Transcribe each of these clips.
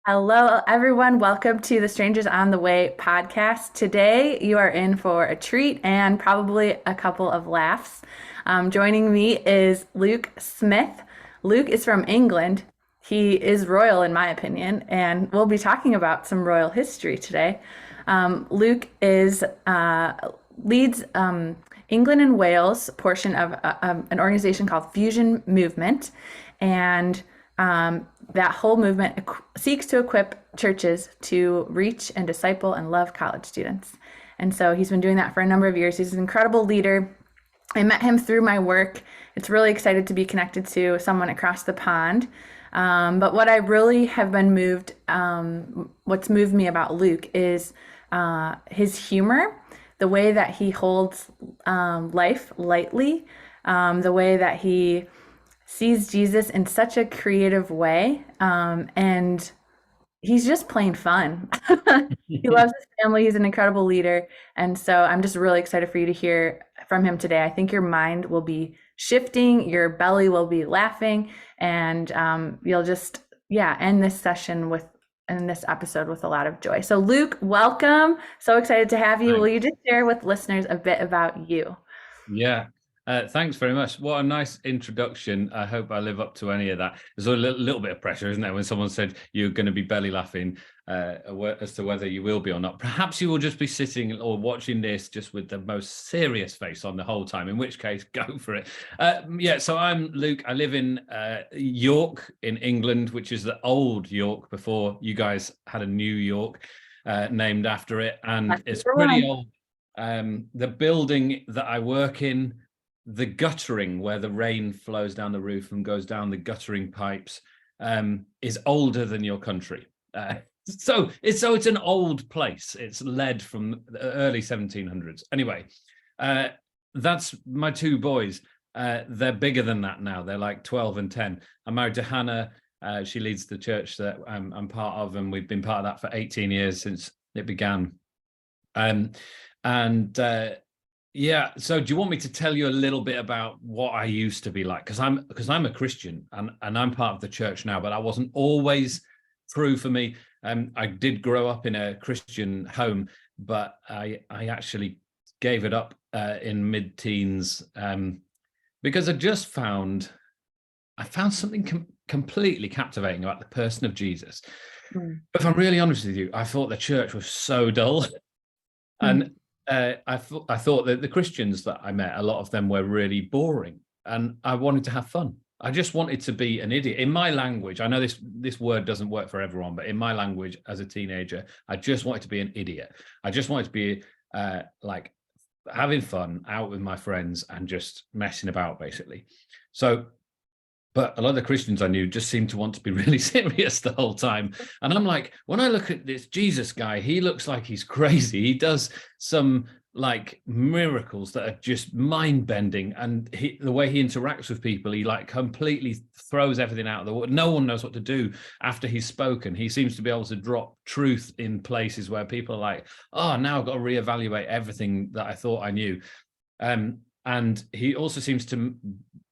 Hello, everyone. Welcome to the Strangers on the Way podcast. Today, you are in for a treat and probably a couple of laughs. Joining me is Luke Smith. Luke is from England. He is royal, in my opinion, and we'll be talking about some royal history today. Luke is leads England and Wales portion of an organization called Fusion Movement, and that whole movement seeks to equip churches to reach and disciple and love college students. And so he's been doing that for a number of years. He's an incredible leader. I met him through my work. It's really excited to be connected to someone across the pond. But what I really have been what's moved me about Luke is his humor, the way that he holds life lightly, the way that he sees Jesus in such a creative way. And he's just plain fun. He loves his family. He's an incredible leader. And so I'm just really excited for you to hear from him today. I think your mind will be shifting, your belly will be laughing, and you'll just, end this session in this episode with a lot of joy. So, Luke, welcome. So excited to have you. Will you Thanks. just share with listeners a bit about you? Yeah. Thanks very much. What a nice introduction. I hope I live up to any of that. There's a little bit of pressure, isn't there, when someone said you're going to be belly laughing as to whether you will be or not. Perhaps you will just be sitting or watching this just with the most serious face on the whole time, in which case, go for it. So I'm Luke. I live in York in England, which is the old York before you guys had a New York named after it. And it's pretty old. The building that I work in, the guttering where the rain flows down the roof and goes down the guttering pipes, is older than your country. So it's an old place. It's led from the early 1700s. Anyway, that's my two boys. They're bigger than that now. They're like 12 and 10. I'm married to Hannah. She leads the church that I'm part of, and we've been part of that for 18 years since it began. So do you want me to tell you a little bit about what I used to be like? Because I'm a Christian and I'm part of the church now, but that wasn't always true for me. I did grow up in a Christian home, but I actually gave it up in mid-teens because I found something completely captivating about the person of Jesus. If I'm really honest with you, I thought the church was so dull. And I thought that the Christians that I met, a lot of them were really boring, and I wanted to have fun. I just wanted to be an idiot. In my language, I know this word doesn't work for everyone, but in my language as a teenager, I just wanted to be an idiot. I just wanted to be like having fun out with my friends and just messing about, basically. But a lot of the Christians I knew just seemed to want to be really serious the whole time. And I'm like, when I look at this Jesus guy, he looks like he's crazy. He does some like miracles that are just mind-bending. And the way he interacts with people, he like completely throws everything out of the water. No one knows what to do after he's spoken. He seems to be able to drop truth in places where people are like, oh, now I've got to reevaluate everything that I thought I knew. And he also seems to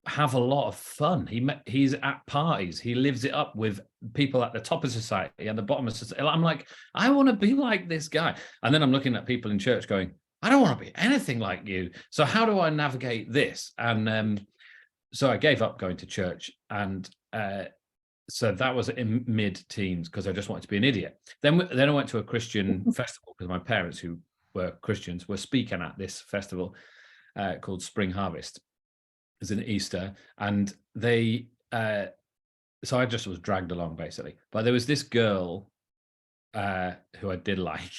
have a lot of fun. He's at parties. He lives it up with people at the top of society and the bottom of society. I'm like, I want to be like this guy. And then I'm looking at people in church going, I don't want to be anything like you. So how do I navigate this? And so I gave up going to church. And so that was in mid-teens because I just wanted to be an idiot. Then I went to a Christian festival because my parents, who were Christians, were speaking at this festival called Spring Harvest. As an Easter, and they so I just was dragged along basically. But there was this girl who I did like,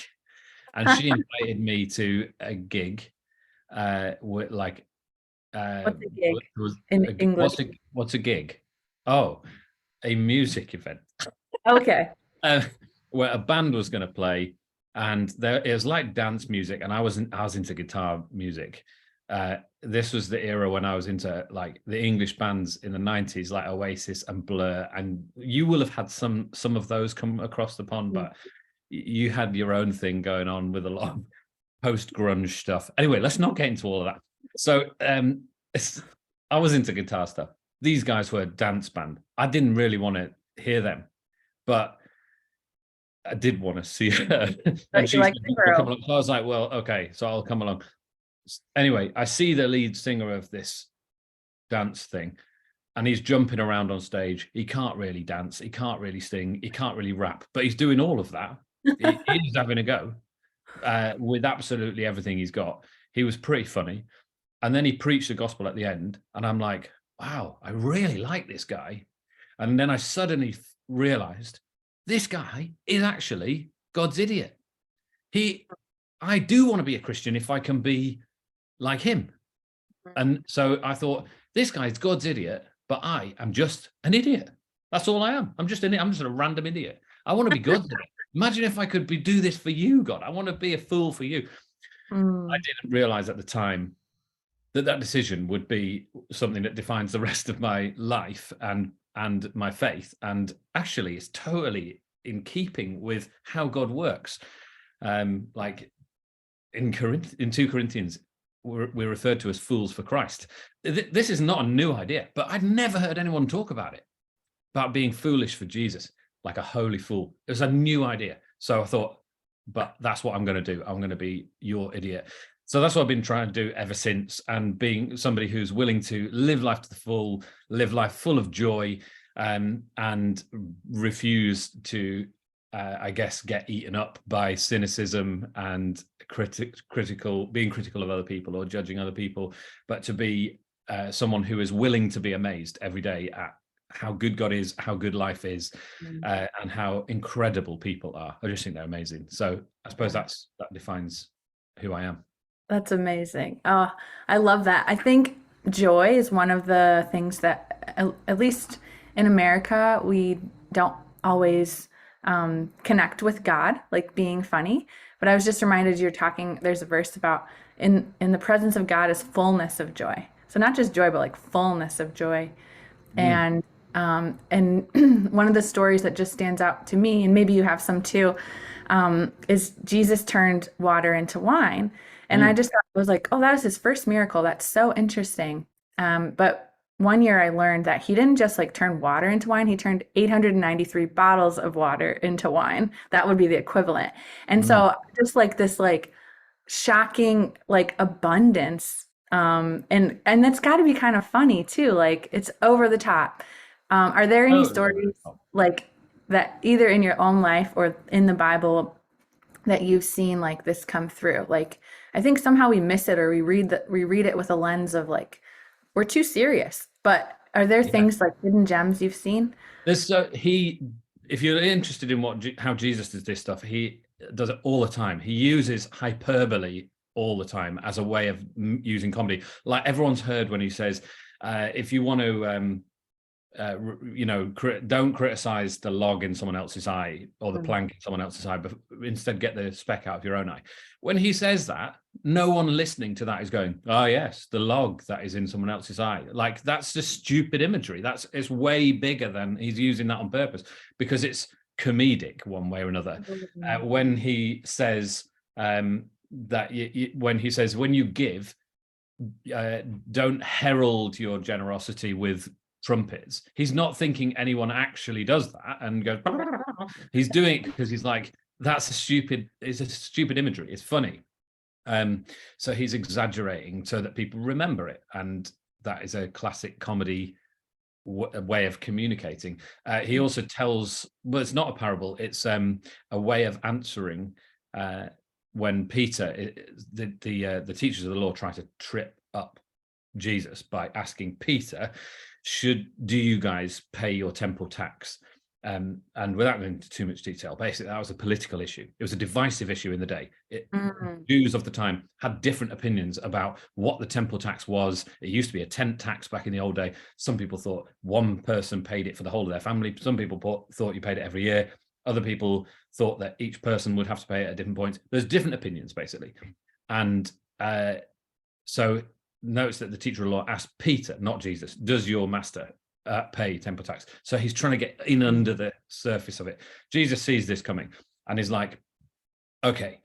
and she invited me to a gig with like What's a gig in English? What's a gig? Oh, a music event. Okay. Where a band was going to play, and it was like dance music, and I was into guitar music. This was the era when I was into like the English bands in the 90s, like Oasis and Blur, and you will have had some of those come across the pond, but you had your own thing going on with a lot of post-grunge stuff. Anyway, let's not get into all of that. So I was into guitar stuff. These guys were a dance band. I didn't really want to hear them, but I did want to see her, and But you she like said, the "I'll come girl. along." So I was like, "Well, okay, so I'll come along." Anyway, I see the lead singer of this dance thing, and he's jumping around on stage. He can't really dance, he can't really sing, he can't really rap, but he's doing all of that. He's having a go with absolutely everything he's got. He was pretty funny. And then he preached the gospel at the end, and I'm like, wow, I really like this guy. And then I suddenly realized this guy is actually God's idiot. I do want to be a Christian if I can be like him. And so I thought, this guy's God's idiot, but I am just an idiot. That's all I am. I'm just a random idiot. I want to be God's idiot. Imagine if I could do this for you, God. I want to be a fool for you. I didn't realize at the time that decision would be something that defines the rest of my life and my faith, and actually is totally in keeping with how God works. Like in 2 Corinthians, we're referred to as fools for Christ. This is not a new idea, but I'd never heard anyone talk about it, about being foolish for Jesus, like a holy fool. It was a new idea. So I thought, but that's what I'm going to do. I'm going to be your idiot. So that's what I've been trying to do ever since, and being somebody who's willing to live life to the full, live life full of joy, and refuse to, I guess, get eaten up by cynicism and being critical of other people or judging other people, but to be someone who is willing to be amazed every day at how good God is, how good life is, and how incredible people are. I just think they're amazing. So I suppose that defines who I am. That's amazing. Oh, I love that. I think joy is one of the things that, at least in America, we don't always connect with God, like being funny. But I was just reminded you're talking, there's a verse about in the presence of God is fullness of joy. So not just joy, but like fullness of joy. Mm. And one of the stories that just stands out to me, and maybe you have some too, is Jesus turned water into wine. And I just thought, I was like, oh, that was his first miracle. That's so interesting. But one year I learned that he didn't just like turn water into wine, he turned 893 bottles of water into wine. That would be the equivalent. And Mm. so just like this like shocking like abundance. And that's got to be kind of funny too. Like it's over the top. Are there any Totally over stories the top. like that either in your own life or in the Bible that you've seen like this come through? Like I think somehow we miss it or we read it with a lens of like we're too serious. But are there Yeah. things like hidden gems you've seen? There's if you're interested in how Jesus does this stuff, he does it all the time. He uses hyperbole all the time as a way of using comedy. Like everyone's heard when he says, if you want to don't criticize the log in someone else's eye or the plank in someone else's eye, but instead get the speck out of your own eye. When he says that, no one listening to that is going, oh yes, the log that is in someone else's eye. Like that's just stupid imagery. It's way bigger than he's using that on purpose because it's comedic one way or another. When he says when you give, don't herald your generosity with trumpets. He's not thinking anyone actually does that and goes. He's doing it because he's like, it's a stupid imagery. It's funny. So he's exaggerating so that people remember it, and that is a classic comedy way of communicating. He also tells, well, it's not a parable. It's a way of answering when Peter, the teachers of the law, try to trip up Jesus by asking Peter, do you guys pay your temple tax? And without going into too much detail, basically that was a political issue. It was a divisive issue in the day. Jews of the time had different opinions about what the temple tax was. It used to be a tent tax back in the old day. Some people thought one person paid it for the whole of their family. Some people thought you paid it every year. Other people thought that each person would have to pay it at different points. There's different opinions, basically. And so notice that the teacher of law asked Peter, not Jesus, does your master pay temple tax? So he's trying to get in under the surface of it. Jesus sees this coming and is like, okay.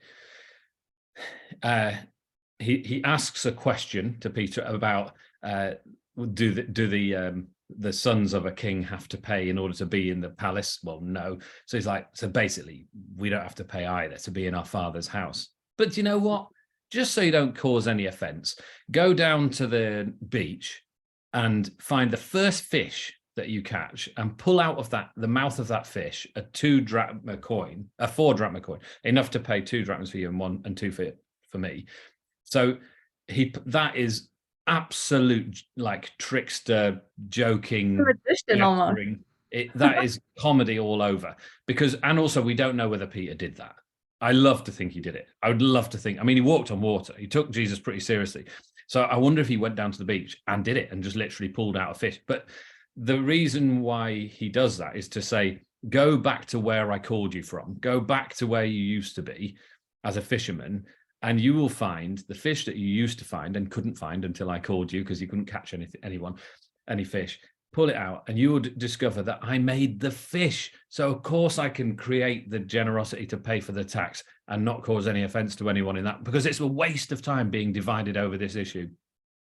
He asks a question to Peter about do the the sons of a king have to pay in order to be in the palace? Well, no. So he's like, so basically, we don't have to pay either to be in our father's house. But you know what? Just so you don't cause any offense, go down to the beach and find the first fish that you catch and pull out of the mouth of that fish a 2 drachma coin, a 4 drachma coin, enough to pay 2 drachmas for you and 1 and 2 for me. So that is absolute like trickster, joking, Magician almost. that is comedy all over. Because, and also we don't know whether Peter did that. I love to think he did it. I would love to think. I mean, he walked on water. He took Jesus pretty seriously. So I wonder if he went down to the beach and did it and just literally pulled out a fish. But the reason why he does that is to say, go back to where I called you from. Go back to where you used to be as a fisherman, and you will find the fish that you used to find and couldn't find until I called you because you couldn't catch any fish. Pull it out and you would discover that I made the fish. So of course I can create the generosity to pay for the tax and not cause any offense to anyone in that, because it's a waste of time being divided over this issue.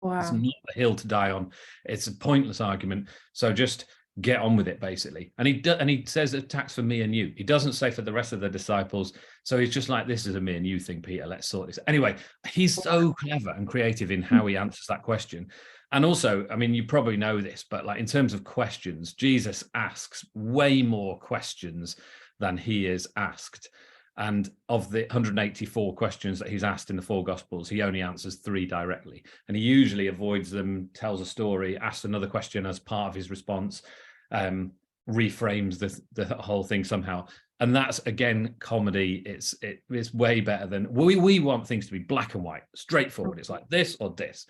Wow. It's not a hill to die on. It's a pointless argument. So just get on with it, basically. And he says a tax for me and you. He doesn't say for the rest of the disciples. So he's just like, this is a me and you thing, Peter. Let's sort this. Anyway, he's so clever and creative in how he answers that question. And also, I mean, you probably know this, but like in terms of questions, Jesus asks way more questions than he is asked. And of the 184 questions that he's asked in the 4 Gospels, he only answers 3 directly. And he usually avoids them, tells a story, asks another question as part of his response, reframes the whole thing somehow. And that's, again, comedy. It's way better than, we want things to be black and white, straightforward. It's like this or this.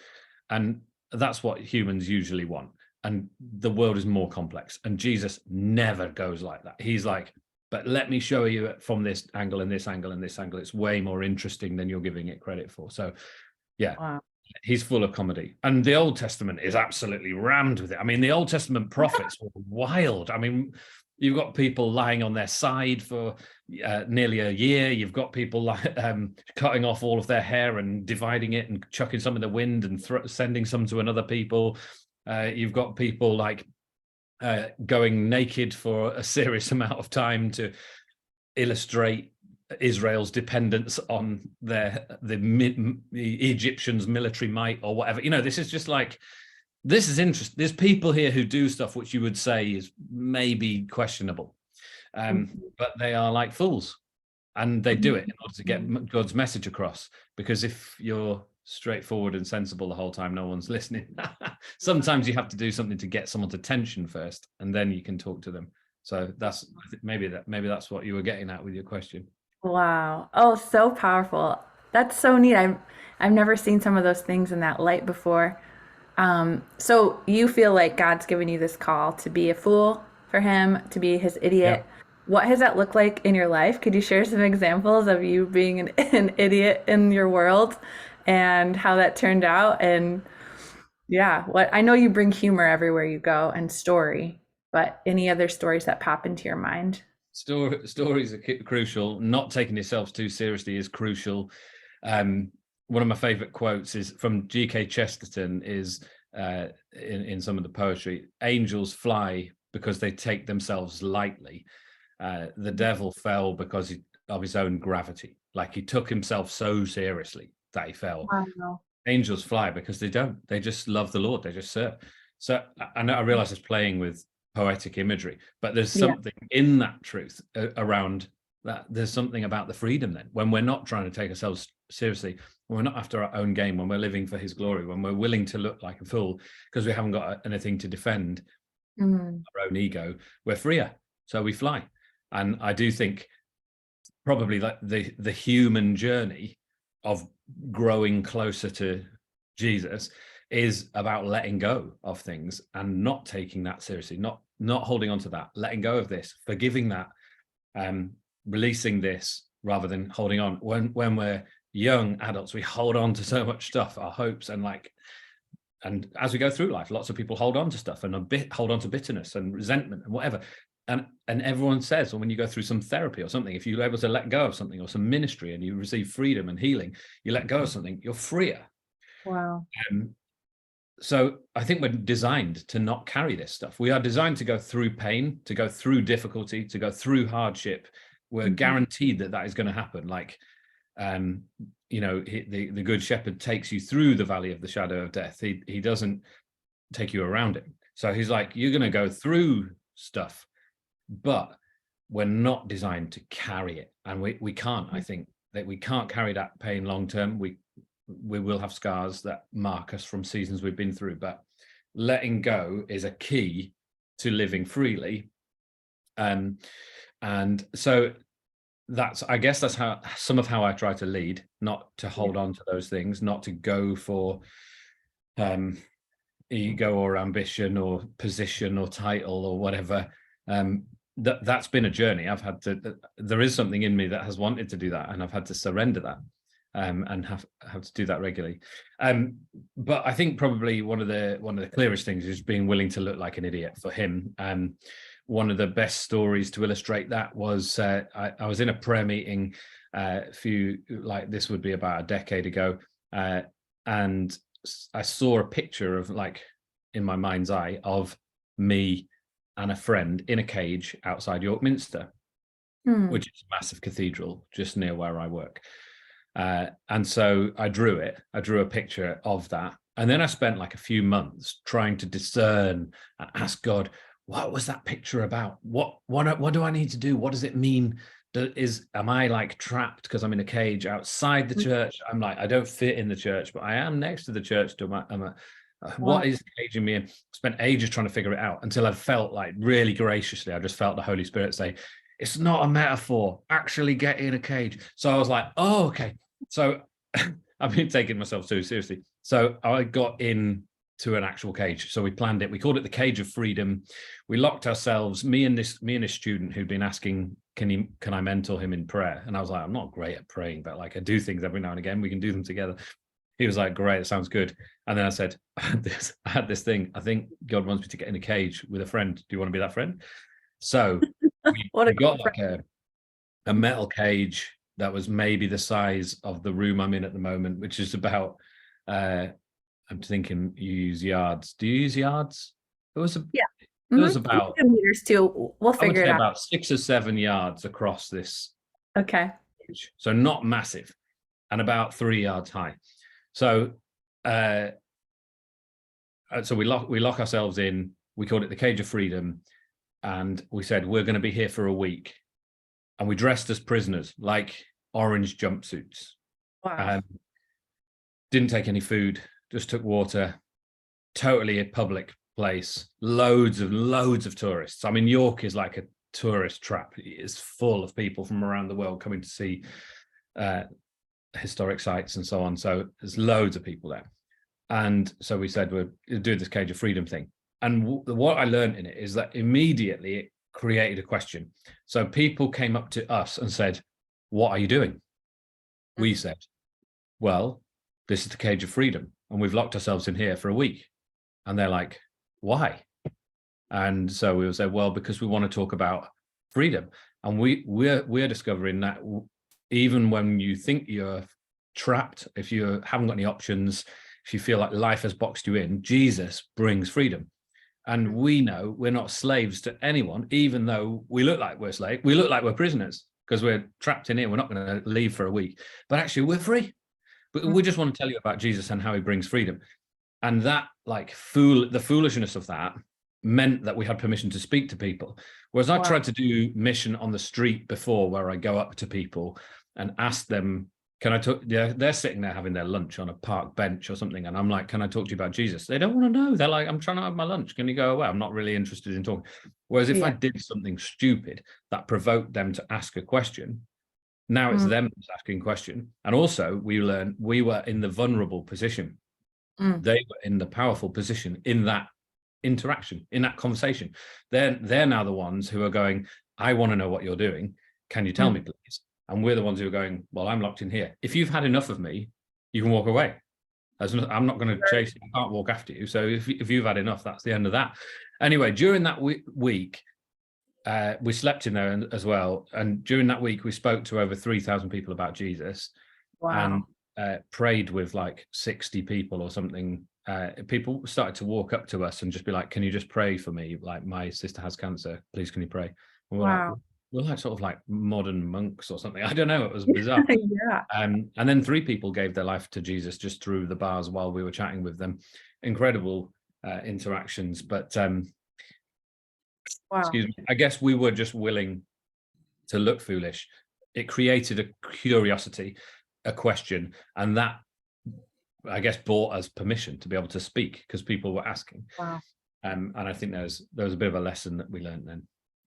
And that's what humans usually want. And the world is more complex. And Jesus never goes like that. He's like, but let me show you it from this angle and this angle and this angle. It's way more interesting than you're giving it credit for. So, yeah, wow. He's full of comedy. And the Old Testament is absolutely rammed with it. I mean, the Old Testament prophets were wild. I mean, you've got people lying on their side for nearly a year. You've got people cutting off all of their hair and dividing it and chucking some in the wind and sending some to another people. You've got people like going naked for a serious amount of time to illustrate Israel's dependence on the Egyptians' military might or whatever. You know, this is just like, this is interesting. There's people here who do stuff which you would say is maybe questionable, but they are like fools, and they do it in order to get God's message across. Because if you're straightforward and sensible the whole time, no one's listening. Sometimes you have to do something to get someone's attention first, and then you can talk to them. So that's maybe that's what you were getting at with your question. Wow. Oh, so powerful. That's so neat. I've never seen some of those things in that light before. So you feel like God's given you this call to be a fool for him, to be his idiot. Yeah. What has that looked like in your life? Could you share some examples of you being an idiot in your world and how that turned out? And yeah, I know you bring humor everywhere you go and story, but any other stories that pop into your mind? Stories are crucial. Not taking yourself too seriously is crucial. One of my favorite quotes is from G.K. Chesterton, is in some of the poetry: angels fly because they take themselves lightly. The devil fell because of his own gravity. Like, he took himself so seriously that he fell. Wow. Angels fly because they don't. They just love the Lord. They just serve. So I realize it's playing with poetic imagery, but there's something in that truth around that. There's something about the freedom then, when we're not trying to take ourselves seriously, when we're not after our own game, when we're living for his glory, when we're willing to look like a fool because we haven't got anything to defend our own ego, we're freer. So we fly. And I do think probably like the human journey of growing closer to Jesus is about letting go of things and not taking that seriously, not holding on to that, letting go of this, forgiving that, releasing this rather than holding on. When we're young adults, we hold on to so much stuff, our hopes, and as we go through life, lots of people hold on to stuff and hold on to bitterness and resentment and whatever. And everyone says, well, when you go through some therapy or something, if you're able to let go of something or some ministry and you receive freedom and healing, you let go of something, you're freer. Wow. so I think we're designed to not carry this stuff. We are designed to go through pain, to go through difficulty, to go through hardship. We're guaranteed that that is going to happen. Like, the good shepherd takes you through the valley of the shadow of death. He doesn't take you around it. So he's like, you're going to go through stuff, but we're not designed to carry it. And we can't. I think that we can't carry that pain long term. We will have scars that mark us from seasons we've been through, but letting go is a key to living freely. And so I guess that's how I try to lead, not to hold on to those things, not to go for ego or ambition or position or title or whatever. That's been a journey. There is something in me that has wanted to do that, and I've had to surrender that. And have to do that regularly. But I think probably one of the clearest things is being willing to look like an idiot for him. One of the best stories to illustrate that was I was in a prayer meeting this would be about a decade ago, and I saw a picture of, like, in my mind's eye, of me and a friend in a cage outside York Minster, which is a massive cathedral just near where I work. And so I drew a picture of that. And then I spent like a few months trying to discern and ask God, what was that picture about? What do I need to do? What does it mean? Am I like trapped because I'm in a cage outside the church? I'm like, I don't fit in the church, but I am next to the church. What is caging me in? Spent ages trying to figure it out until I felt like, really graciously, I just felt the Holy Spirit say, it's not a metaphor, actually get in a cage. So I was like, oh, okay. So I've been taking myself too seriously. So I got in to an actual cage. So we planned it. We called it the Cage of Freedom. We locked ourselves, me and this student who'd been asking, can I mentor him in prayer? And I was like, I'm not great at praying, but like I do things every now and again. We can do them together. He was like, great, it sounds good. And then I said, I had this thing. I think God wants me to get in a cage with a friend. Do you want to be that friend? So we got like a metal cage that was maybe the size of the room I'm in at the moment, which is about, I'm thinking you use yards. Do you use yards? It was about meters too. We'll figure it out. About 6 or 7 yards across this. Okay. Cage. So not massive, and about 3 yards high. So, so we lock ourselves in. We called it the Cage of Freedom, and we said we're going to be here for a week. And we dressed as prisoners, like orange jumpsuits. Wow. Didn't take any food, just took water. Totally a public place. Loads of tourists. I mean, York is like a tourist trap. It's full of people from around the world coming to see historic sites and so on. So there's loads of people there. And so we said we'll do this Cage of Freedom thing. And what I learned in it is that immediately it created a question. So people came up to us and said, what are you doing? We said, well, this is the Cage of Freedom, and we've locked ourselves in here for a week. And they're like, why? And so we will say, well, because we want to talk about freedom. And we're discovering that even when you think you're trapped, if you haven't got any options, if you feel like life has boxed you in, Jesus brings freedom. And we know we're not slaves to anyone, even though we look like we're slaves. We look like we're prisoners because we're trapped in here. We're not going to leave for a week, but actually we're free. But we just want to tell you about Jesus and how he brings freedom. And that, like, the foolishness of that meant that we had permission to speak to people. Whereas I tried to do mission on the street before, where I go up to people and ask them, can I talk? They're sitting there having their lunch on a park bench or something. And I'm like, can I talk to you about Jesus? They don't want to know. They're like, I'm trying to have my lunch. Can you go away? I'm not really interested in talking. Whereas if I did something stupid that provoked them to ask a question, now it's them asking a question. And also we learned we were in the vulnerable position. They were in the powerful position in that interaction, in that conversation. They're now the ones who are going, I want to know what you're doing. Can you tell me, please? And we're the ones who are going, well, I'm locked in here. If you've had enough of me, you can walk away. I'm not going to chase you. I can't walk after you. So if you've had enough, that's the end of that. Anyway, during that week, we slept in there as well. And during that week, we spoke to over 3,000 people about Jesus. Wow. And prayed with like 60 people or something people started to walk up to us and just be like, "Can you just pray for me? Like, my sister has cancer. Please, can you pray?" And Wow. we're like sort of like modern monks or something. I don't know. It was bizarre. Yeah. And then 3 people gave their life to Jesus just through the bars while we were chatting with them. Incredible interactions. But Wow. excuse me, I guess we were just willing to look foolish. It created a curiosity, a question, and that, I guess, bought us permission to be able to speak because people were asking. Wow. And I think there was a bit of a lesson that we learned then.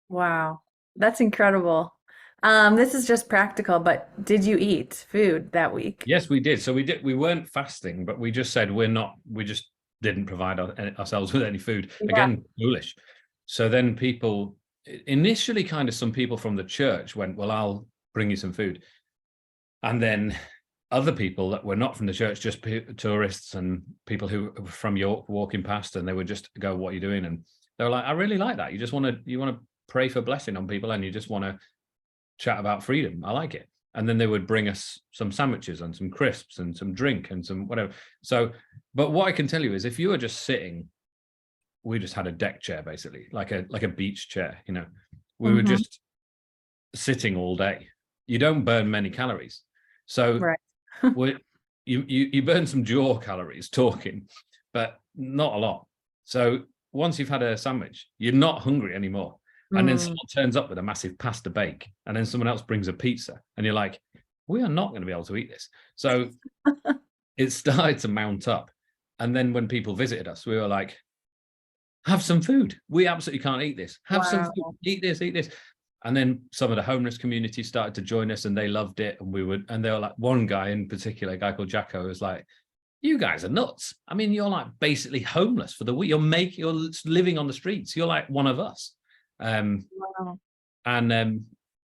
Wow. That's incredible. This is just practical, but did you eat food that week? Yes, we did. So we did. We weren't fasting, but we just said we're not. We just didn't provide ourselves with any food. Yeah. Again, foolish. So then people initially, kind of some people from the church went, "Well, I'll bring you some food," and then other people that were not from the church, just tourists and people who were from York walking past, and they would just go, "What are you doing?" And they were like, "I really like that. You want to pray for blessing on people, and you just want to chat about freedom. I like it." And then they would bring us some sandwiches and some crisps and some drink and some whatever. So, but what I can tell you is, if you were just sitting, we just had a deck chair, basically, like a beach chair. We were Hmm. just sitting all day. You don't burn many calories, so Right. we you burn some jaw calories talking, but not a lot. So once you've had a sandwich, you're not hungry anymore. And then Mm. someone turns up with a massive pasta bake, and then someone else brings a pizza, and you're like, we are not going to be able to eat this. So it started to mount up. And then when people visited us, we were like, have some food. We absolutely can't eat this. Have some food. Wow. Eat this, eat this. And then some of the homeless community started to join us, and they loved it. And they were like, one guy in particular, a guy called Jacko, was like, "You guys are nuts. I mean, you're like basically homeless for the week. You're living on the streets. You're like one of us." Um, Wow. and um,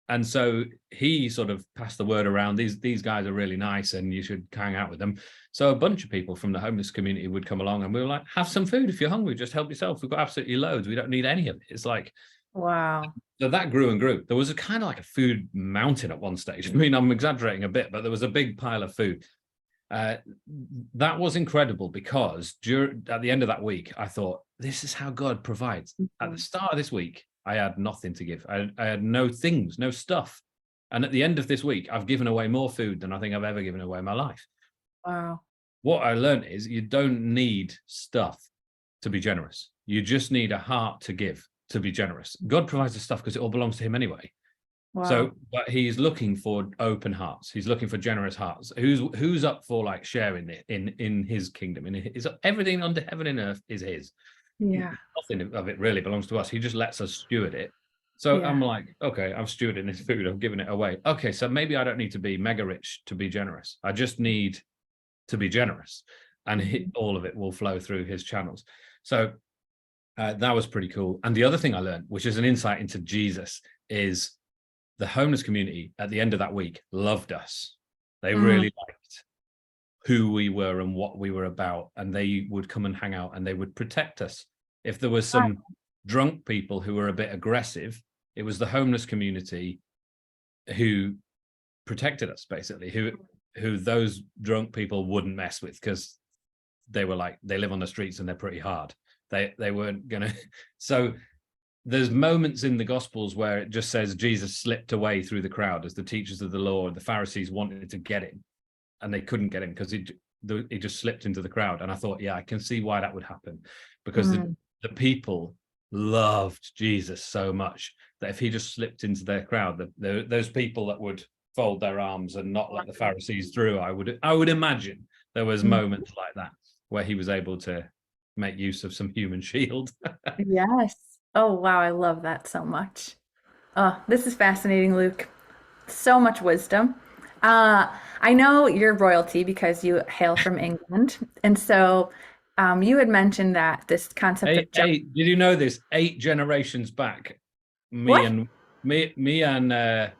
and so he sort of passed the word around. These guys are really nice, and you should hang out with them. So a bunch of people from the homeless community would come along, and we were like, "Have some food if you're hungry. Just help yourself. We've got absolutely loads. We don't need any of it." It's like, Wow. so that grew and grew. There was a kind of like a food mountain at one stage. I mean, I'm exaggerating a bit, but there was a big pile of food. Uh, that was incredible because at the end of that week, I thought, this is how God provides. At the Mhm. start of this week, I had nothing to give. I had no things, no stuff. And at the end of this week, I've given away more food than I think I've ever given away in my life. Wow. What I learned is, you don't need stuff to be generous. You just need a heart to give, to be generous. God provides the stuff because it all belongs to him anyway. So, Wow. but he's looking for open hearts. He's looking for generous hearts. Who's up for like sharing it in his kingdom? Everything under heaven and earth is his. Yeah. Nothing of it really belongs to us. He just lets us steward it. So Yeah. I'm like, okay, I'm stewarding this food. I'm giving it away. Okay, so maybe I don't need to be mega rich to be generous. I just need to be generous, and Mhm. all of it will flow through his channels. So that was pretty cool. And the other thing I learned, which is an insight into Jesus, is the homeless community at the end of that week loved us. They Mm. really liked who we were and what we were about, and they would come and hang out, and they would protect us. If there was Wow. some drunk people who were a bit aggressive, it was the homeless community who protected us, basically, who those drunk people wouldn't mess with, because they were like, they live on the streets and they're pretty hard. They weren't gonna. So there's moments in the Gospels where it just says Jesus slipped away through the crowd as the teachers of the law and the Pharisees wanted to get him, and they couldn't get him because he just slipped into the crowd. And I thought, yeah, I can see why that would happen, because Mm. the people loved Jesus so much that if he just slipped into their crowd, those people that would fold their arms and not let the Pharisees through, I would imagine there was Mm. moments like that where he was able to make use of some human shield. Yes. Oh, wow. I love that so much. Oh, this is fascinating, Luke. So much wisdom. Uh, I know you're royalty because you hail from England. And so you had mentioned that this concept of justice. Did you know this? 8 generations back, me What? and me and uh,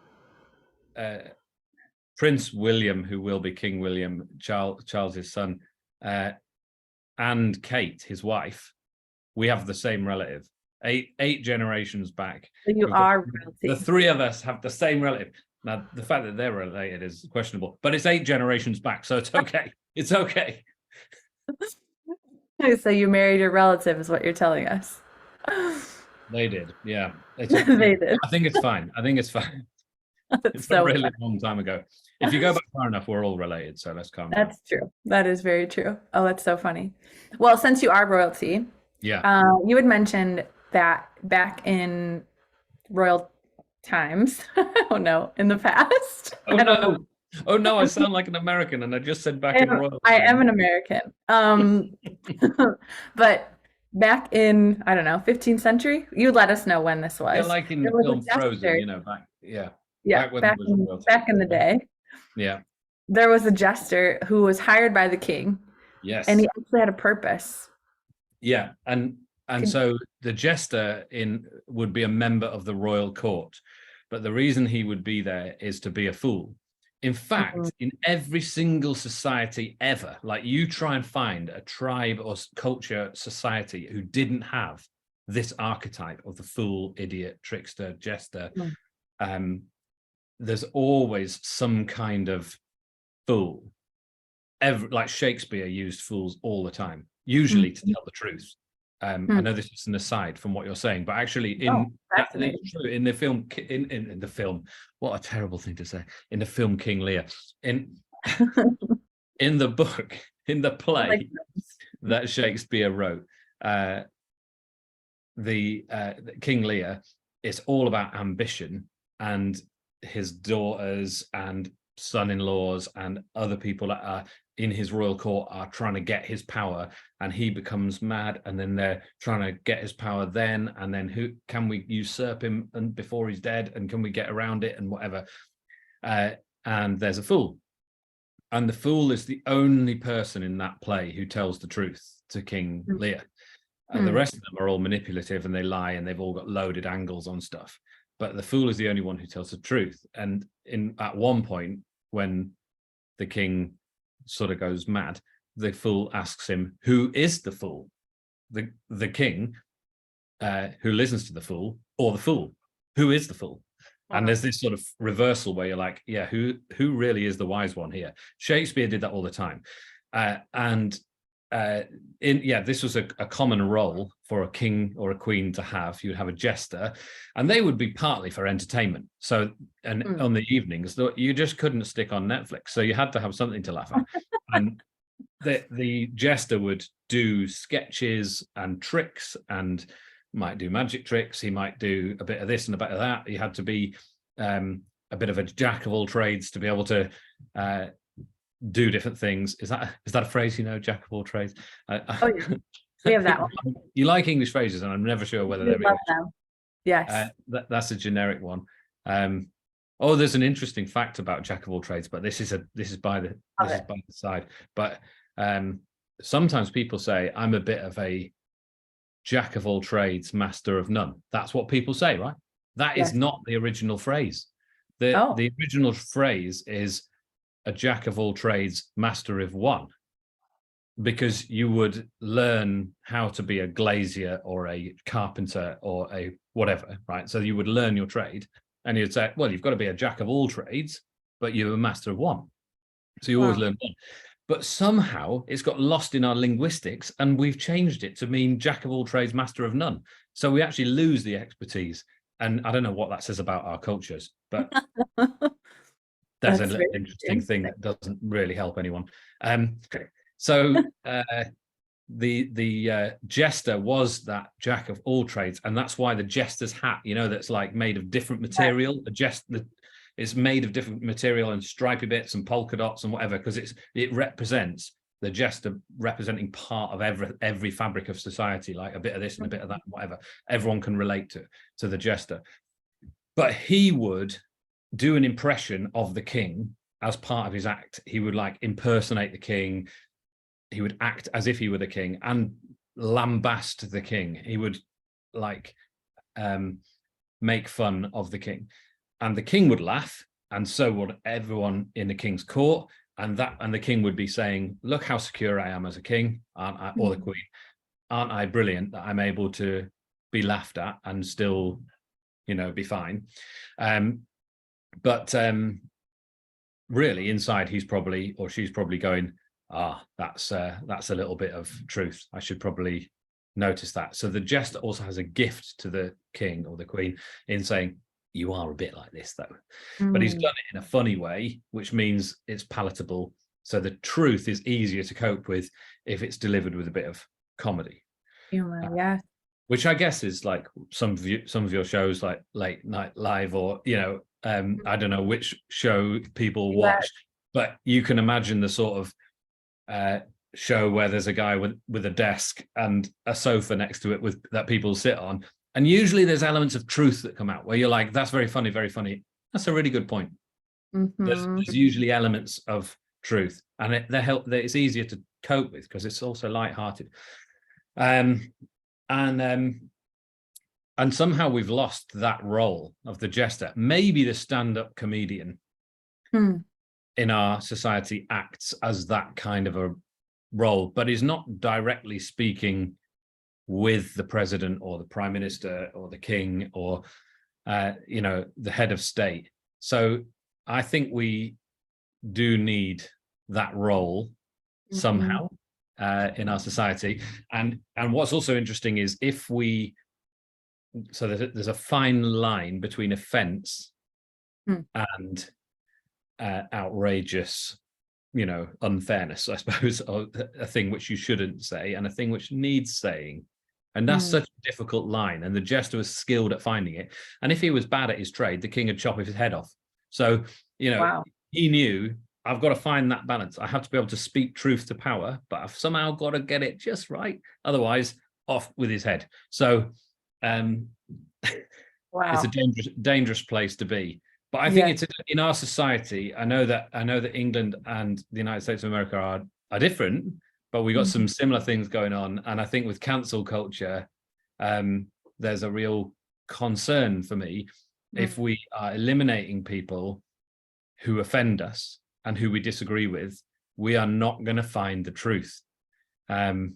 Prince William, who will be King William, Charles's son, uh, and Kate, his wife, we have the same relative. Eight generations back, You we've got are the royalty. 3 of us have the same relative. Now, the fact that they're related is questionable, but it's 8 generations back, so it's okay. It's okay. So you married your relative, is what you're telling us. They did. Yeah. They did. I think it's fine. I think it's fine. That's It's a so really funny. long time ago. If you go back far enough, we're all related. So let's calm down. That's true. That is very true. Oh, that's so funny. Well, since you are royalty, Yeah. you had mentioned that back in royal times, oh no, in the past, Oh I don't know. no. Oh no, I sound like an American and I just said back in I royalty. am an American. But back in, I don't know, 15th century, you let us know when this Yeah, was. like in There the was film a Frozen, jester. back, yeah, Yeah, back when there was royalty. back in the Yeah. day, Yeah. there was a jester who was hired by the king, and he Yes. actually had a purpose. Yeah. And Could, so the jester in would be a member of the royal court, but the reason he would be there is to be a fool. In Mhm. fact, in every single society ever, like you try and find a tribe or culture society who didn't have this archetype of the fool, idiot, trickster, jester, Mhm. um, there's always some kind of fool. Like Shakespeare used fools all the time, usually to Mhm. tell the truth. I Hmm. know this is an aside from what you're saying, but actually, Oh, in that is fascinating. true in the film. In the film, what a terrible thing to say. In the film King Lear, in in the book, in the Like, play that Shakespeare wrote, uh, the King Lear is all about ambition, and his daughters and son-in-laws and other people that are in his royal court are trying to get his power, and he becomes mad, and then they're trying to get his power then, and then who can we usurp him and before he's dead, and can we get around it and whatever. uh, and there's a fool, and the fool is the only person in that play who tells the truth to King Lear. The hmm. rest of them are all manipulative and they lie and they've all got loaded angles on stuff. But the fool is the only one who tells the truth. And at one point, when the king sort of goes mad, the fool asks him, "Who is the fool? The king, who listens to the fool, or the fool? Who is the fool?" And Wow. there's this sort of reversal where you're like, yeah, who really is the wise one here? Shakespeare did that all the time. And this was a common role for a king or a queen to have. You would have a jester, and they would be partly for entertainment. So, and Hmm. on the evenings, you just couldn't stick on Netflix, so you had to have something to laugh at. And the jester would do sketches and tricks, and might do magic tricks. He might do a bit of this and a bit of that. He had to be a bit of a jack of all trades to be able to do different things. Is that a phrase, jack of all trades? Oh, yeah, we have that one. You like English phrases, and I'm never sure whether We they're love English. them. Yes. That's a generic one. Oh, there's an interesting fact about jack of all trades, but this is by the Love it. side. But sometimes people say I'm a bit of a jack of all trades, master of none. That's what people say, right? That is Yes. not the original phrase. The Oh, original phrase is a jack of all trades, master of one, because you would learn how to be a glazier or a carpenter or a whatever, right? So you would learn your trade, and you'd say, well, you've got to be a jack of all trades, but you're a master of one. So you always wow. learn one. But somehow it's got lost in our linguistics, and we've changed it to mean jack of all trades, master of none. So we actually lose the expertise. And I don't know what that says about our cultures, but there's That's an very interesting thing interesting. that doesn't really help anyone. So the jester was that jack of all trades, and that's why the jester's hat, that's like made of different Yes. material. It's made of different material and stripy bits and polka dots and whatever, because it represents the jester representing part of every fabric of society, like a bit of this and a bit of that, whatever. Everyone can relate to the jester. But he would do an impression of the king as part of his act. He would like impersonate the king. He would act as if he were the king and lambast the king. He would like make fun of the king, and the king would laugh, and so would everyone in the king's court. And the king would be saying, "Look how secure I am as a king, aren't I?" Or the queen, "Aren't I brilliant that I'm able to be laughed at and still, be fine?" But really, inside, he's probably or she's probably going, that's a little bit of truth. I should probably notice that. So the jester also has a gift to the king or the queen in saying, you are a bit like this though, but he's done it in a funny way, which means it's palatable. So the truth is easier to cope with if it's delivered with a bit of comedy. Humor, yeah. Which I guess is like some of your shows, like Late Night Live, or I don't know which show people watch, but you can imagine the sort of show where there's a guy with a desk and a sofa next to it with that people sit on, and usually there's elements of truth that come out where you're like, that's very funny, very funny. That's a really good point. There's usually elements of truth, and it's easier to cope with because it's also lighthearted. And somehow we've lost that role of the jester. Maybe the stand-up comedian in our society acts as that kind of a role, but is not directly speaking with the president or the prime minister or the king or the head of state. So I think we do need that role somehow in our society. And what's also interesting is so there's a fine line between offense and outrageous, unfairness, I suppose, or a thing which you shouldn't say and a thing which needs saying. And that's such a difficult line. And the jester was skilled at finding it. And if he was bad at his trade, the king would chop his head off. So, he knew, I've got to find that balance. I have to be able to speak truth to power, but I've somehow got to get it just right. Otherwise, off with his head. So it's a dangerous place to be. But I think it's in our society. I know that England and the United States of America are different, but we got some similar things going on. And I think with cancel culture, there's a real concern for me if we are eliminating people who offend us and who we disagree with. We are not going to find the truth in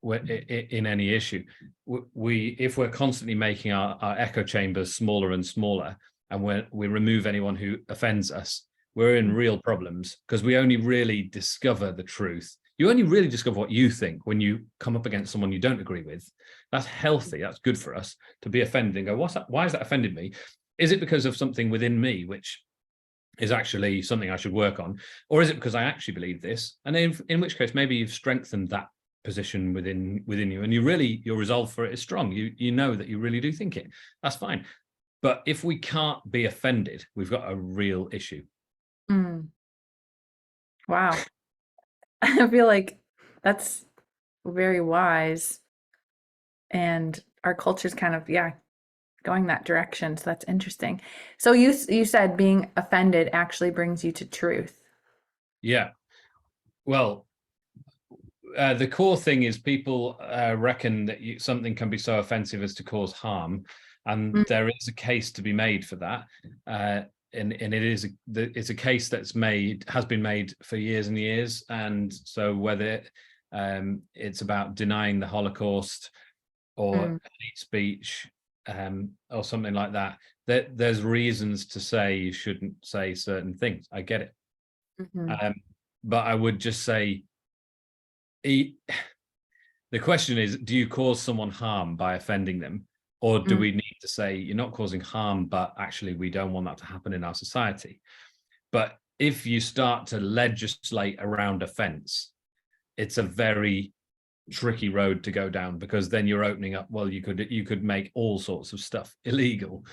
any issue. If we're constantly making our echo chambers smaller and smaller, and we remove anyone who offends us, we're in real problems, because we only really discover the truth. You only really discover what you think when you come up against someone you don't agree with. That's healthy. That's good for us to be offended and go, why has that offended me? Is it because of something within me which is actually something I should work on? Or is it because I actually believe this? And in which case, maybe you've strengthened that position within you, and your resolve for it is strong. You know that you really do think it. That's fine. But if we can't be offended, we've got a real issue. Wow. I feel like that's very wise. And our culture's kind of, going that direction. So that's interesting. So you said being offended actually brings you to truth. Yeah. Well, the core thing is people reckon that something can be so offensive as to cause harm. And there is a case to be made for that. And it's a case has been made for years and years. And so whether it's about denying the Holocaust or hate speech or something like that, there's reasons to say you shouldn't say certain things. I get it. But I would just say, the question is, do you cause someone harm by offending them? Or do we need to say, you're not causing harm, but actually we don't want that to happen in our society? But if you start to legislate around offense, it's a very tricky road to go down, because then you're opening up, well, you could make all sorts of stuff illegal.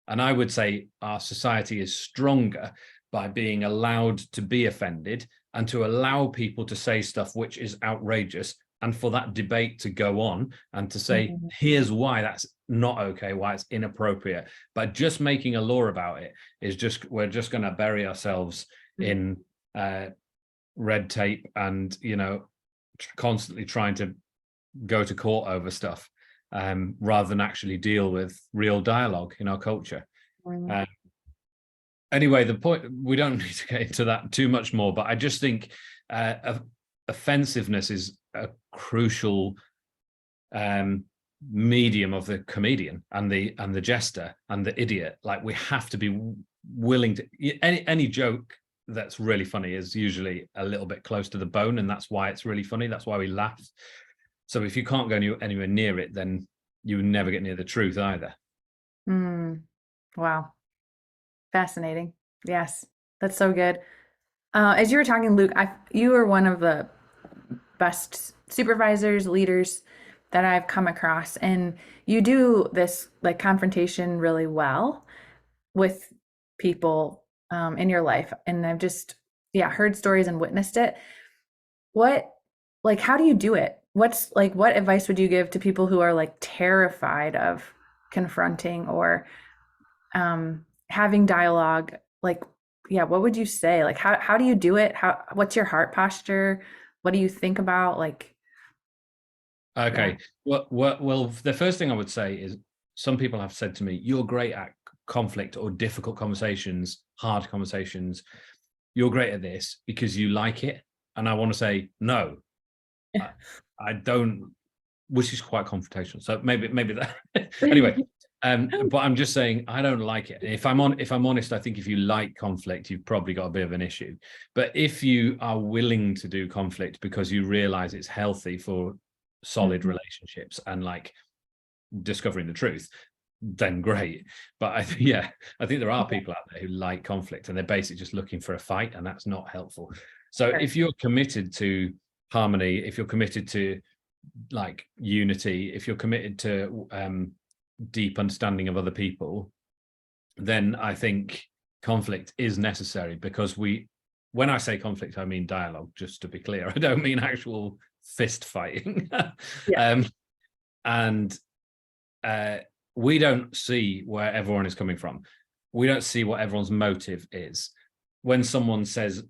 And I would say our society is stronger by being allowed to be offended and to allow people to say stuff which is outrageous, and for that debate to go on and to say, here's why that's not okay, why it's inappropriate. But just making a law about it is we're just going to bury ourselves in red tape and, constantly trying to go to court over stuff, rather than actually deal with real dialogue in our culture. Anyway, the point, we don't need to get into that too much more, but I just think offensiveness is a crucial medium of the comedian and the jester and the idiot. Like, we have to be willing to, any joke that's really funny is usually a little bit close to the bone, and that's why it's really funny. That's why we laugh. So if you can't go anywhere near it, then you would never get near the truth either. Mm, wow. Fascinating. Yes, that's so good. As you were talking, Luke, you are one of the best supervisors, leaders that I've come across, and you do this like confrontation really well with people in your life. And I've just, yeah, heard stories and witnessed it. What, like, how do you do it? What's like, what advice would you give to people who are like terrified of confronting or having dialogue? Like, yeah, what would you say? Like, how do you do it? What's your heart posture? What do you think about? Like, yeah. Okay. Well, the first thing I would say is some people have said to me, "You're great at conflict or difficult conversations, hard conversations. You're great at this because you like it." And I want to say, no, I don't, which is quite confrontational. So maybe that anyway. But I'm just saying I don't like it. If I'm honest, I think if you like conflict, you've probably got a bit of an issue. But if you are willing to do conflict because you realize it's healthy for solid Mhm. relationships and like discovering the truth, then great. But I think there are people out there who like conflict and they're basically just looking for a fight, and that's not helpful. So Sure. if you're committed to harmony, if you're committed to like unity, if you're committed to deep understanding of other people, then I think conflict is necessary, because when I say conflict, I mean dialogue, just to be clear. I don't mean actual fist fighting. Yeah. um, and we don't see where everyone is coming from. We don't see what everyone's motive is. When someone says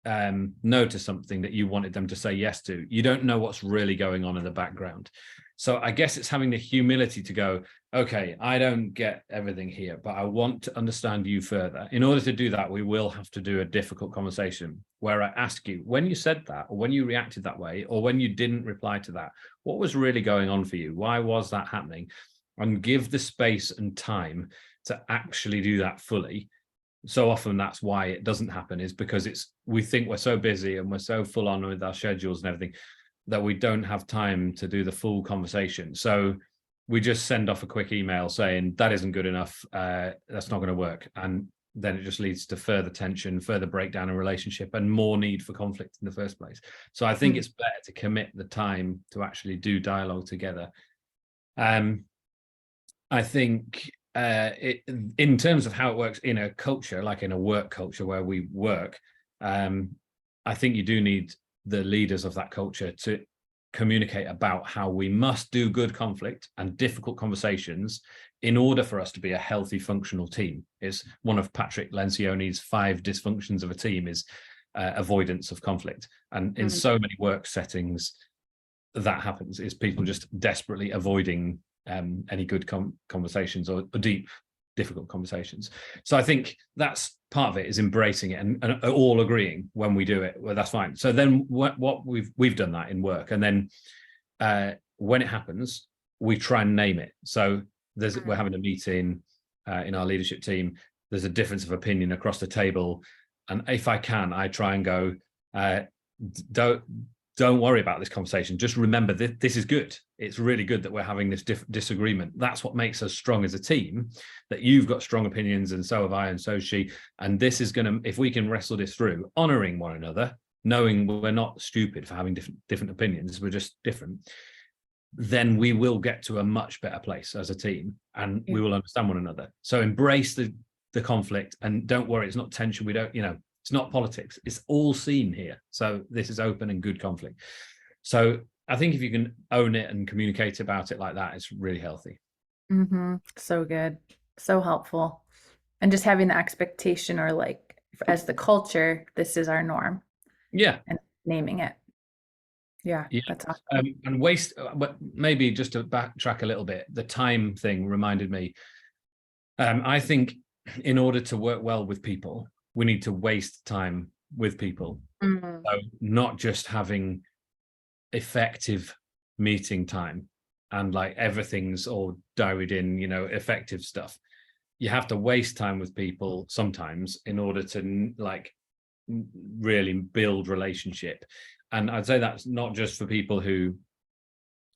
no to something that you wanted them to say yes to, you don't know what's really going on in the background. So I guess it's having the humility to go, okay, I don't get everything here, but I want to understand you further. In order to do that, we will have to do a difficult conversation where I ask you, when you said that, or when you reacted that way, or when you didn't reply to that, what was really going on for you? Why was that happening? And give the space and time to actually do that fully. So often that's why it doesn't happen, is because we think we're so busy and we're so full on with our schedules and everything that we don't have time to do the full conversation. So we just send off a quick email saying that isn't good enough, that's not going to work, and then it just leads to further tension, further breakdown in relationship, and more need for conflict in the first place. So I think Mm. it's better to commit the time to actually do dialogue together. I think in terms of how it works in a culture, like in a work culture where we work, I think you do need the leaders of that culture to communicate about how we must do good conflict and difficult conversations in order for us to be a healthy, functional team. It's one of Patrick Lencioni's 5 dysfunctions of a team is avoidance of conflict. And in Mm. so many work settings, that happens, is people just desperately avoiding any good conversations or deep, difficult conversations. So I think that's part of it, is embracing it and all agreeing when we do it. Well, that's fine. So then what we've done that in work, and then when it happens, we try and name it. So we're having a meeting in our leadership team. There's a difference of opinion across the table, and if I can, I try and go, don't worry about this conversation. Just remember that this is good. It's really good that we're having this disagreement. That's what makes us strong as a team, that you've got strong opinions and so have I and so she. And this is going to, if we can wrestle this through, honoring one another, knowing we're not stupid for having different opinions, we're just different, then we will get to a much better place as a team, and Yeah. we will understand one another. So embrace the conflict, and don't worry, it's not tension. We don't, it's not politics. It's all seen here. So this is open and good conflict. So I think if you can own it and communicate about it like that, it's really healthy. Mm-hmm. So good. So helpful. And just having the expectation, or like as the culture, this is our norm, Yeah. and naming it. Yeah, Yeah. that's awesome. And waste, but maybe just to backtrack a little bit, the time thing reminded me. I think in order to work well with people, we need to waste time with people. Mm. So not just having effective meeting time and like everything's all diaried in, effective stuff. You have to waste time with people sometimes in order to like really build relationship. And I'd say that's not just for people who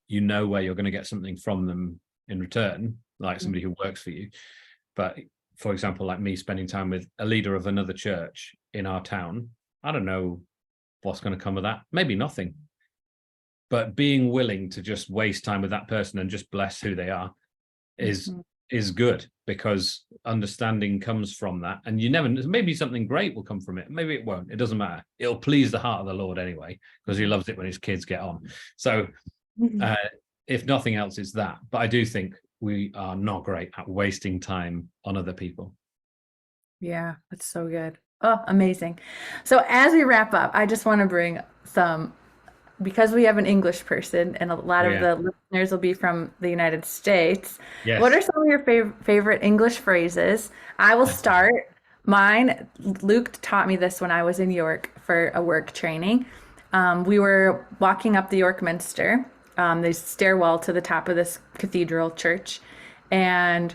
you know where you're going to get something from them in return, like somebody who works for you. But for example, like me spending time with a leader of another church in our town, I don't know what's going to come of that. Maybe nothing. But being willing to just waste time with that person and just bless who they are is good, because understanding comes from that. And you never, maybe something great will come from it. Maybe it won't. It doesn't matter. It'll please the heart of the Lord anyway, because he loves it when his kids get on. So if nothing else, it's that. But I do think we are not great at wasting time on other people. Yeah, that's so good. Oh, amazing. So as we wrap up, I just want to bring some, because we have an English person and a lot of the listeners will be from the United States. Yes. What are some of your favorite English phrases? I will start. Mine, Luke taught me this when I was in York for a work training. We were walking up the York Minster, the stairwell to the top of this cathedral church, and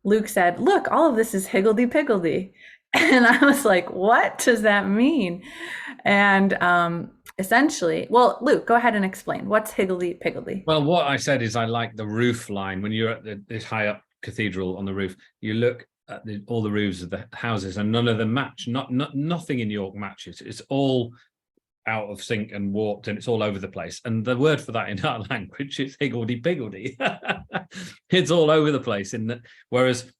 Luke said, "Look, all of this is higgledy-piggledy." And I was like, what does that mean? And essentially, well, Luke, go ahead and explain. What's higgledy-piggledy? Well, what I said is I like the roof line. When you're at this high up cathedral on the roof, you look at all the roofs of the houses and none of them match. Nothing in York matches. It's all out of sync and warped, and it's all over the place. And the word for that in our language is higgledy-piggledy. It's all over the place. Whereas,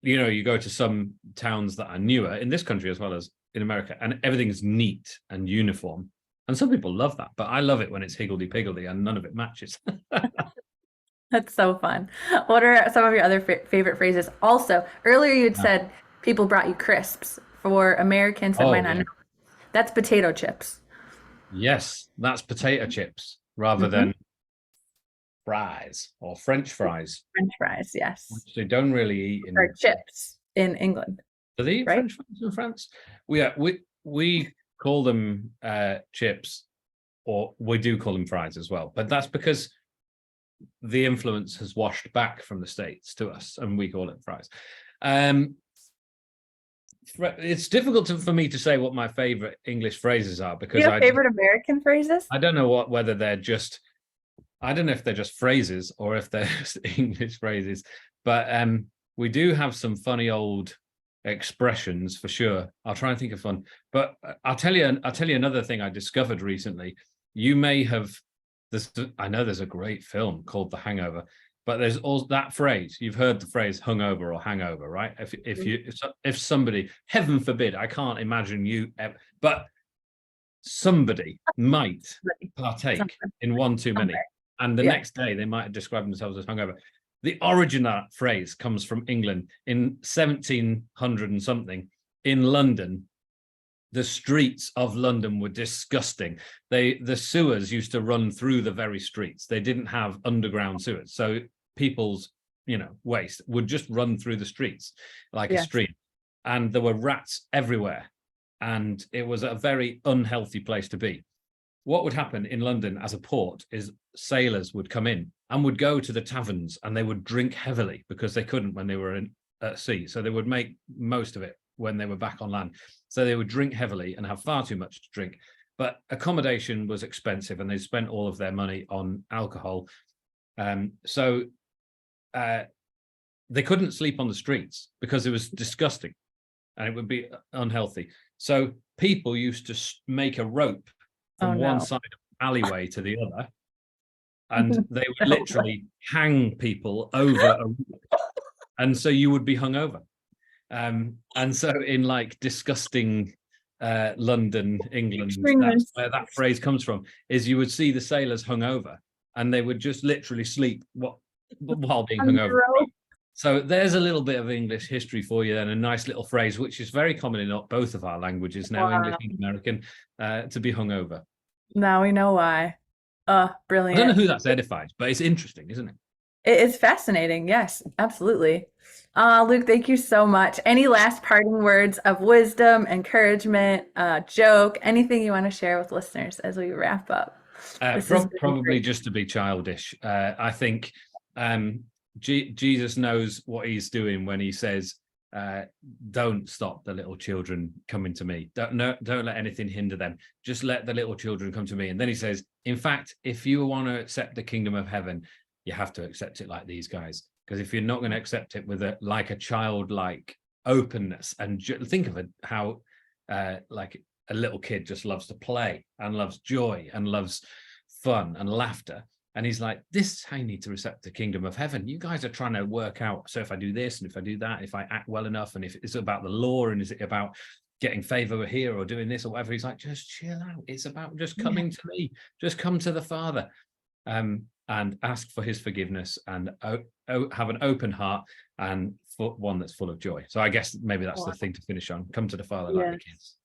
you go to some towns that are newer in this country as well as in America, and everything's neat and uniform. And some people love that, but I love it when it's higgledy-piggledy and none of it matches. That's so fun. What are some of your other favorite phrases? Also, earlier you'd said people brought you crisps. For Americans that might not know, that's potato chips. Yes, that's potato chips rather than fries or French fries. French fries, yes. Which they don't really eat in or chips in England. Do they eat right? French fries in France? We call them chips, or we do call them fries as well. But that's because the influence has washed back from the States to us, and we call it fries. It's difficult for me to say what my favorite English phrases are, because Do you have favorite American phrases? I don't know whether they're just, I don't know if they're just phrases or if they're just English phrases, but we do have some funny old expressions for sure. I'll try and think of one, but I'll tell you another thing I discovered recently. You may have this. I know there's a great film called The Hangover, but there's all that phrase. You've heard the phrase hungover or hangover, right? If somebody, heaven forbid, I can't imagine you, but somebody might partake in one too many, and the next day they might describe themselves as hungover. The origin of that phrase comes from England in 1700 and something. In London, the streets of London were disgusting. The sewers used to run through the very streets. They didn't have underground sewers, so people's waste would just run through the streets like a stream, and there were rats everywhere, and it was a very unhealthy place to be. What would happen in London as a port is sailors would come in and would go to the taverns, and they would drink heavily because they couldn't when they were at sea. So they would make most of it when they were back on land. So they would drink heavily and have far too much to drink. But accommodation was expensive, and they spent all of their money on alcohol. So they couldn't sleep on the streets because it was disgusting and it would be unhealthy. So people used to make a rope from one side of the alleyway to the other, and they would literally hang people over a rope, and so you would be hungover. And so in like disgusting London, England, that's where that phrase comes from, is you would see the sailors hungover and they would just literally sleep while being hungover. So there's a little bit of English history for you, and a nice little phrase, which is very common in both of our languages now, English and American, to be hungover. Now we know why. Brilliant. I don't know who that's edified, but it's interesting, isn't it? It's fascinating. Yes, absolutely. Luke, thank you so much. Any last parting words of wisdom, encouragement, joke, anything you want to share with listeners as we wrap up? Probably just to be childish. I think Jesus knows what he's doing when he says, uh, don't stop the little children coming to me. Don't let anything hinder them. Just let the little children come to me. And then he says, in fact, if you want to accept the kingdom of heaven, you have to accept it like these guys. Because if you're not going to accept it with a childlike openness, and think of it, how like a little kid just loves to play and loves joy and loves fun and laughter. And he's like, this is how you need to accept the kingdom of heaven. You guys are trying to work out, so if I do this and if I do that, if I act well enough, and if it's about the law, and is it about getting favor here or doing this or whatever, he's like, just chill out. It's about just coming to me, just come to the Father, and ask for his forgiveness, and have an open heart, and for one that's full of joy. So I guess maybe that's the thing to finish on. Come to the Father like the kids.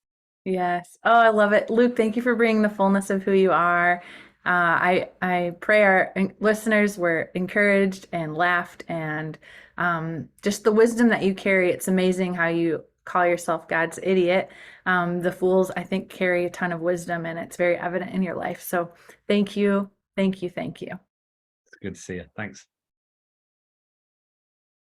Yes. Oh, I love it. Luke, thank you for bringing the fullness of who you are. I pray our listeners were encouraged and laughed, and just the wisdom that you carry. It's amazing how you call yourself God's idiot. The fools, I think, carry a ton of wisdom, and it's very evident in your life. So thank you. Thank you. Thank you. It's good to see you. Thanks.